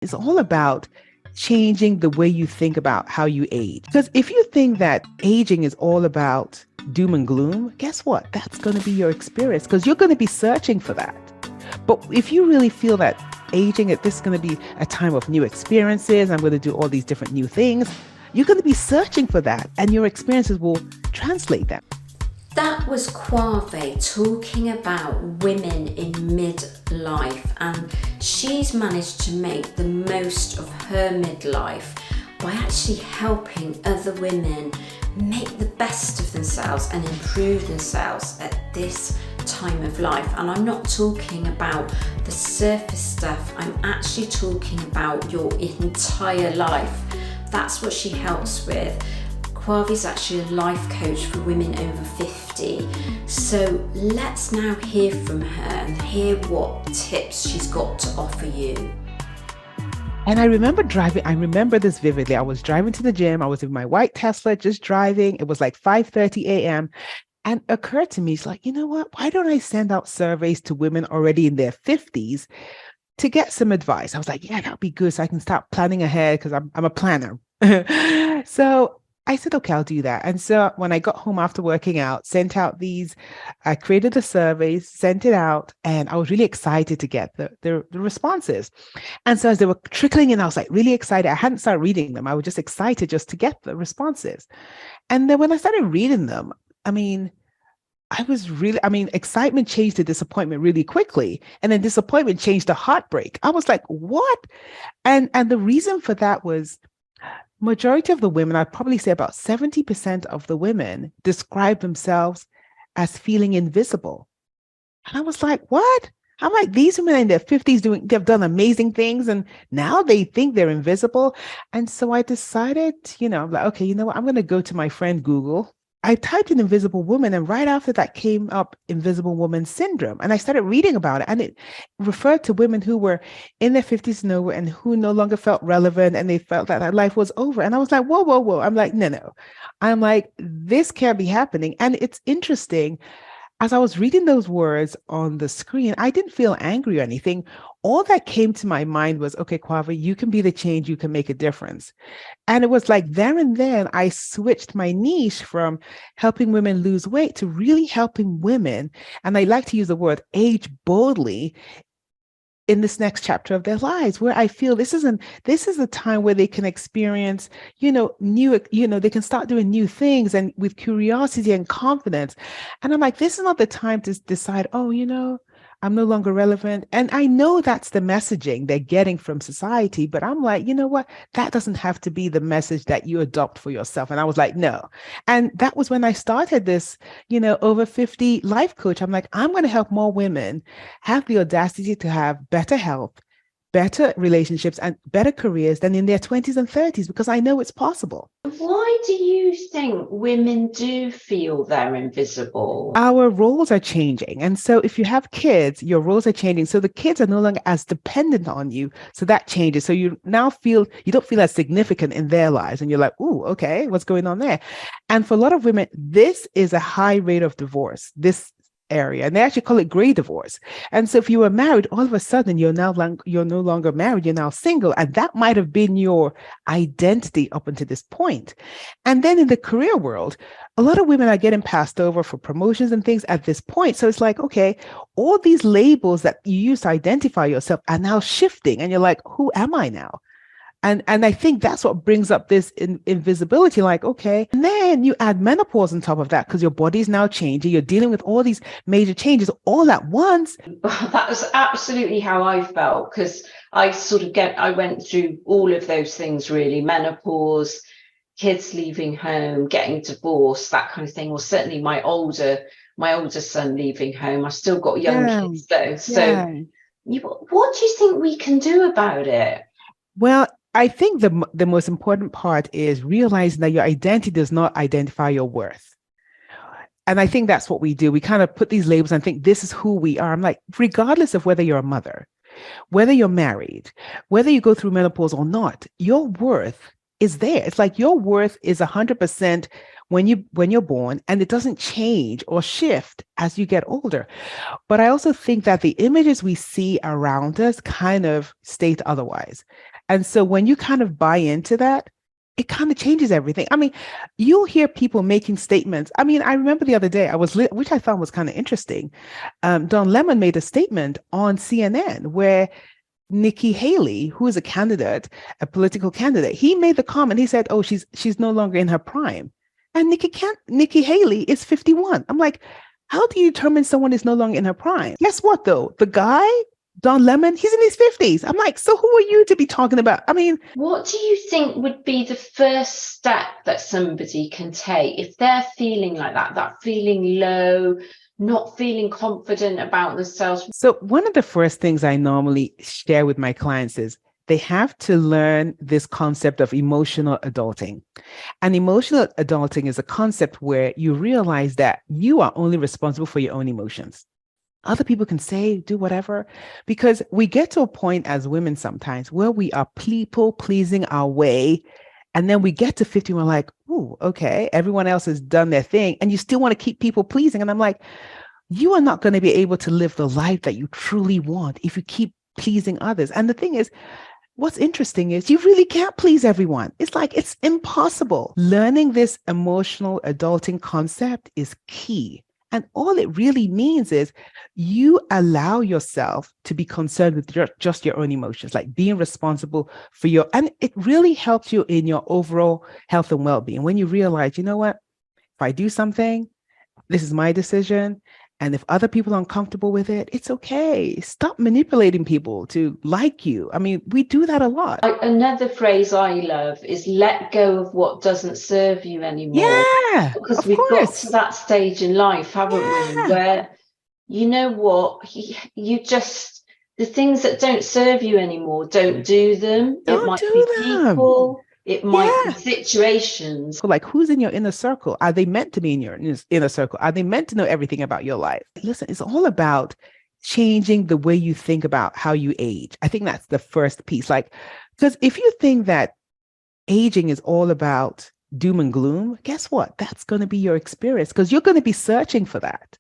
It's all about changing the way you think about how you age. Because if you think that aging is all about doom and gloom, guess what? That's going to be your experience because you're going to be searching for that. But if you really feel that aging, this is going to be a time of new experiences, I'm going to do all these different new things, you're going to be searching for that and your experiences will translate that. That was Quave talking about women in midlife, and she's managed to make the most of her midlife by actually helping other women make the best of themselves and improve themselves at this time of life. And I'm not talking about the surface stuff, I'm actually talking about your entire life. That's what she helps with. Quave is actually a life coach for women over 50. So let's now hear from her and hear what tips she's got to offer you. And I remember this vividly. I was driving to the gym. I was in my white Tesla, just driving. It was like 5:30 a.m. And it occurred to me, it's like, you know what? Why don't I send out surveys to women already in their 50s to get some advice? I was like, yeah, that'll be good. So I can start planning ahead because I'm a planner. So I said, okay, I'll do that. And so when I got home after working out, I created the surveys, sent it out, and I was really excited to get the responses. And so as they were trickling in, I was like really excited. I hadn't started reading them. I was just excited just to get the responses. And then when I started reading them, excitement changed to disappointment really quickly. And then disappointment changed to heartbreak. I was like, what? And the reason for that was majority of the women, I'd probably say about 70% of the women describe themselves as feeling invisible. And I was like, what? I'm like, these women in their 50s they've done amazing things and now they think they're invisible. And so I decided, I'm like, okay, you know what? I'm going to go to my friend Google. I typed in invisible woman, and right after that came up invisible woman syndrome. And I started reading about it, and it referred to women who were in their 50s and who no longer felt relevant, and they felt that life was over. And I was like, whoa, whoa, whoa. I'm like, no. I'm like, this can't be happening. And it's interesting. As I was reading those words on the screen, I didn't feel angry or anything. All that came to my mind was, okay, Quave, you can be the change, you can make a difference. And it was like there and then I switched my niche from helping women lose weight to really helping women. And I like to use the word age boldly in this next chapter of their lives, where I feel this is a time where they can experience, they can start doing new things and with curiosity and confidence. And I'm like, this is not the time to decide, I'm no longer relevant. And I know that's the messaging they're getting from society, but I'm like, you know what? That doesn't have to be the message that you adopt for yourself. And I was like, no. And that was when I started this, over 50 life coach. I'm like, I'm going to help more women have the audacity to have better health, better relationships, and better careers than in their 20s and 30s, because I know it's possible. Why do you think women do feel they're invisible? Our roles are changing. And so if you have kids, your roles are changing. So the kids are no longer as dependent on you. So that changes. So you don't feel as significant in their lives. And you're like, ooh, okay, what's going on there? And for a lot of women, this is a high rate of divorce, this area, and they actually call it gray divorce. And so if you were married, all of a sudden you're no longer married, you're now single, and that might have been your identity up until this point. And then in the career world, a lot of women are getting passed over for promotions and things at this point. So it's like, okay, all these labels that you used to identify yourself are now shifting, and you're like, who am I now? And I think that's what brings up this invisibility, like, okay. And then you add menopause on top of that because your body's now changing. You're dealing with all these major changes all at once. That was absolutely how I felt, because I went through all of those things, really. Menopause, kids leaving home, getting divorced, that kind of thing. Well, certainly my older son leaving home. I've still got young kids though. So what do you think we can do about it? Well, I think the most important part is realizing that your identity does not identify your worth. And I think that's what we do. We kind of put these labels and think this is who we are. I'm like, regardless of whether you're a mother, whether you're married, whether you go through menopause or not, your worth is there. It's like your worth is 100% when you're born, and it doesn't change or shift as you get older. But I also think that the images we see around us kind of state otherwise. And so when you kind of buy into that, it kind of changes everything. I mean, you'll hear people making statements. I mean, I remember the other day which I thought was kind of interesting. Don Lemon made a statement on CNN where Nikki Haley, who is a candidate, a political candidate, he made the comment. He said, "Oh, she's no longer in her prime," and Nikki Haley is 51. I'm like, how do you determine someone is no longer in her prime? Guess what, though? The guy, Don Lemon, he's in his 50s. I'm like, so who are you to be talking about? I mean, what do you think would be the first step that somebody can take if they're feeling like that feeling low, not feeling confident about themselves? So one of the first things I normally share with my clients is they have to learn this concept of emotional adulting. And emotional adulting is a concept where you realize that you are only responsible for your own emotions. Other people can say, do whatever, because we get to a point as women sometimes where we are people pleasing our way. And then we get to 50, we're like, oh, okay, everyone else has done their thing. And you still want to keep people pleasing. And I'm like, you are not going to be able to live the life that you truly want if you keep pleasing others. And the thing is, what's interesting is you really can't please everyone. It's like, it's impossible. Learning this emotional adulting concept is key. And all it really means is you allow yourself to be concerned with just your own emotions, like being responsible for and it really helps you in your overall health and well-being. When you realize, you know what, if I do something, this is my decision. And if other people are uncomfortable with it, it's okay. Stop manipulating people to like you. I mean, we do that a lot. Another phrase I love is let go of what doesn't serve you anymore. Yeah, because we've got to that stage in life, haven't we? Where, you know what, you just, the things that don't serve you anymore, don't do them. It might be people. It might be situations. Like, who's in your inner circle? Are they meant to be in your inner circle? Are they meant to know everything about your life? Listen, it's all about changing the way you think about how you age. I think that's the first piece. Like, because if you think that aging is all about doom and gloom, guess what? That's going to be your experience because you're going to be searching for that.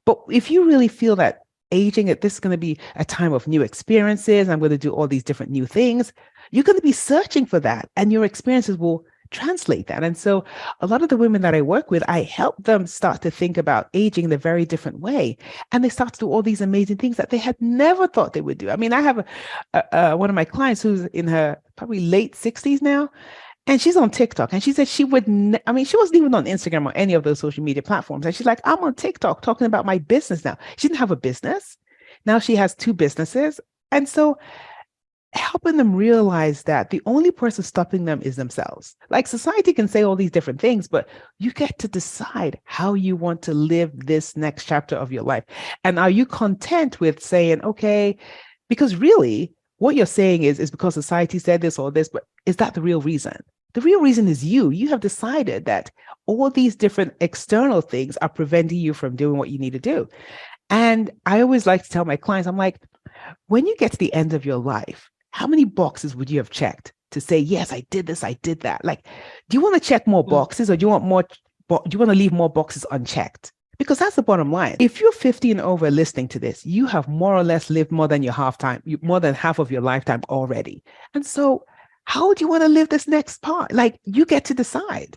But if you really feel that aging, this is going to be a time of new experiences, I'm going to do all these different new things, you're going to be searching for that, and your experiences will translate that. And so a lot of the women that I work with, I help them start to think about aging in a very different way. And they start to do all these amazing things that they had never thought they would do. I mean, I have one of my clients who's in her probably late 60s now, and she's on TikTok, and she said she would, she wasn't even on Instagram or any of those social media platforms. And she's like, I'm on TikTok talking about my business now. She didn't have a business. Now she has 2 businesses. And so helping them realize that the only person stopping them is themselves. Like, society can say all these different things, but you get to decide how you want to live this next chapter of your life. And are you content with saying, okay, because really what you're saying is because society said this or this, but is that the real reason? The real reason is you. You have decided that all these different external things are preventing you from doing what you need to do. And I always like to tell my clients, I'm like, when you get to the end of your life, how many boxes would you have checked to say, yes, I did this, I did that? Like, do you want to check more boxes, or do you want to leave more boxes unchecked? Because that's the bottom line. If you're 50 and over listening to this, you have more or less lived more than more than half of your lifetime already. And so how do you want to live this next part? Like, you get to decide.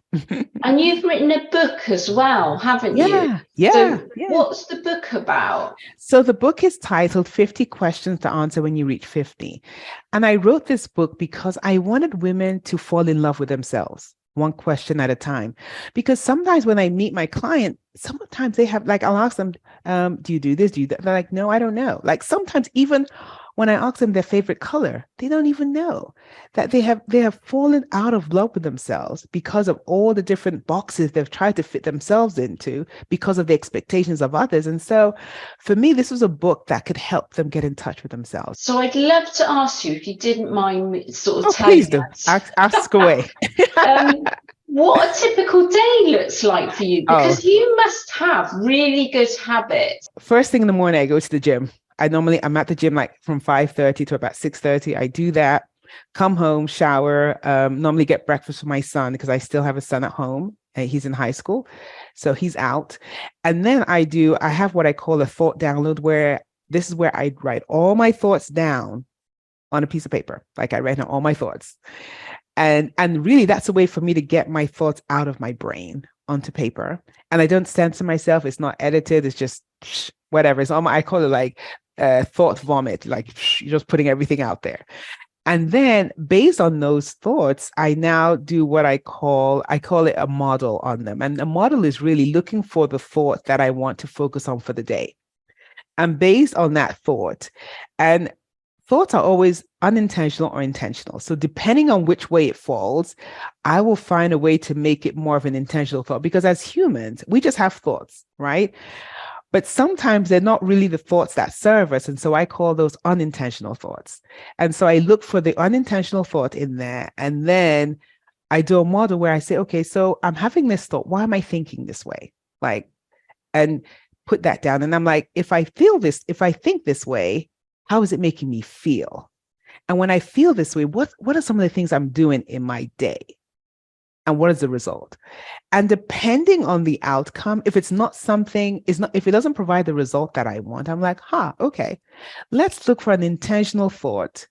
And you've written a book as well, haven't you? Yeah. So what's the book about? So the book is titled 50 Questions to Answer When You Reach 50. And I wrote this book because I wanted women to fall in love with themselves, one question at a time. Because sometimes when I meet my client, sometimes they have, like, I'll ask them, do you do this? Do you do that? They're like, no, I don't know. Like, sometimes even when I ask them their favorite color, they don't even know that they have fallen out of love with themselves because of all the different boxes they've tried to fit themselves into because of the expectations of others. And so for me, this was a book that could help them get in touch with themselves. So I'd love to ask you, if you didn't mind sort of telling us. Ask away. What a typical day looks like for you, because you must have really good habits. First thing in the morning, I go to the gym. I'm at the gym like from 5:30 to about 6:30. I do that. come home, shower, normally get breakfast for my son because I still have a son at home. He's in high school, so he's out. And then I have what I call a thought download, where this is where I write all my thoughts down on a piece of paper. Like I write down all my thoughts. And really that's a way for me to get my thoughts out of my brain onto paper. And I don't censor myself. It's not edited. It's just whatever. It's all I call it like thought vomit, like you're just putting everything out there. And then based on those thoughts, I now do what I call it a model on them. And a model is really looking for the thought that I want to focus on for the day. And based on that thought, and thoughts are always unintentional or intentional. So depending on which way it falls, I will find a way to make it more of an intentional thought, because as humans, we just have thoughts, right? But sometimes they're not really the thoughts that serve us. And so I call those unintentional thoughts. And so I look for the unintentional thought in there. And then I do a model where I say, okay, so I'm having this thought. Why am I thinking this way? Like, and put that down. And I'm like, if I think this way, how is it making me feel? And when I feel this way, what are some of the things I'm doing in my day? And what is the result? And depending on the outcome, if it doesn't provide the result that I want, I'm like, okay, let's look for an intentional thought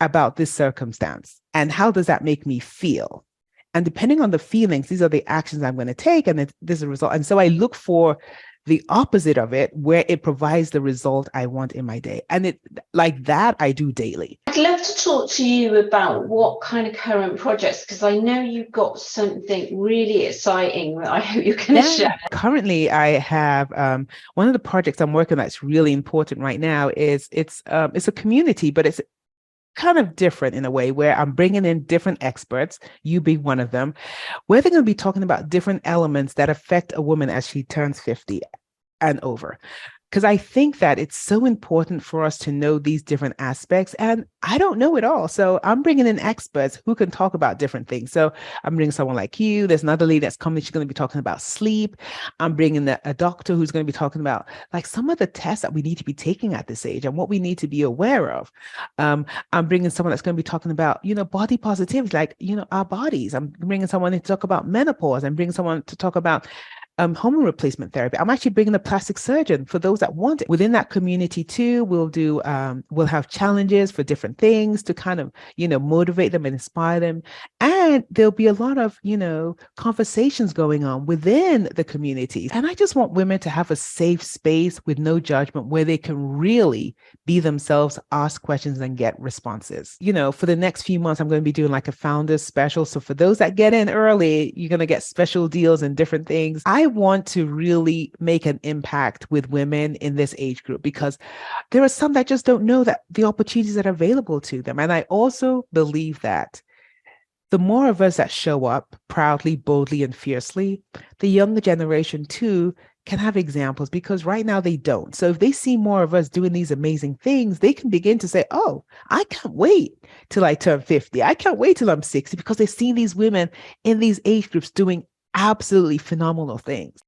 about this circumstance. And how does that make me feel? And depending on the feelings, these are the actions I'm going to take. And there's a result. And so I look for the opposite of it, where it provides the result I want in my day. And it like that I do daily. I'd love to talk to you about what kind of current projects, because I know you've got something really exciting that I hope you're going to share. Currently, I have one of the projects I'm working on that's really important right now is it's a community, but it's kind of different in a way, where I'm bringing in different experts, you being one of them, where they're going to be talking about different elements that affect a woman as she turns 50 and over. Because I think that it's so important for us to know these different aspects. And I don't know it all. So I'm bringing in experts who can talk about different things. So I'm bringing someone like you. There's another lady that's coming. She's going to be talking about sleep. I'm bringing a doctor who's going to be talking about like some of the tests that we need to be taking at this age and what we need to be aware of. I'm bringing someone that's going to be talking about, body positivity, like, our bodies. I'm bringing someone to talk about menopause. I'm bringing someone to talk about hormone replacement therapy. I'm actually bringing a plastic surgeon for those that want it. Within that community too, we'll have challenges for different things to kind of, motivate them and inspire them. And there'll be a lot of, conversations going on within the community. And I just want women to have a safe space with no judgment, where they can really be themselves, ask questions and get responses. For the next few months, I'm going to be doing like a founders special. So for those that get in early, you're going to get special deals and different things. I want to really make an impact with women in this age group, because there are some that just don't know that the opportunities that are available to them. And I also believe that the more of us that show up proudly, boldly, and fiercely, the younger generation too can have examples, because right now they don't. So if they see more of us doing these amazing things, they can begin to say, oh, I can't wait till I turn 50. I can't wait till I'm 60, because they've seen these women in these age groups doing absolutely phenomenal things.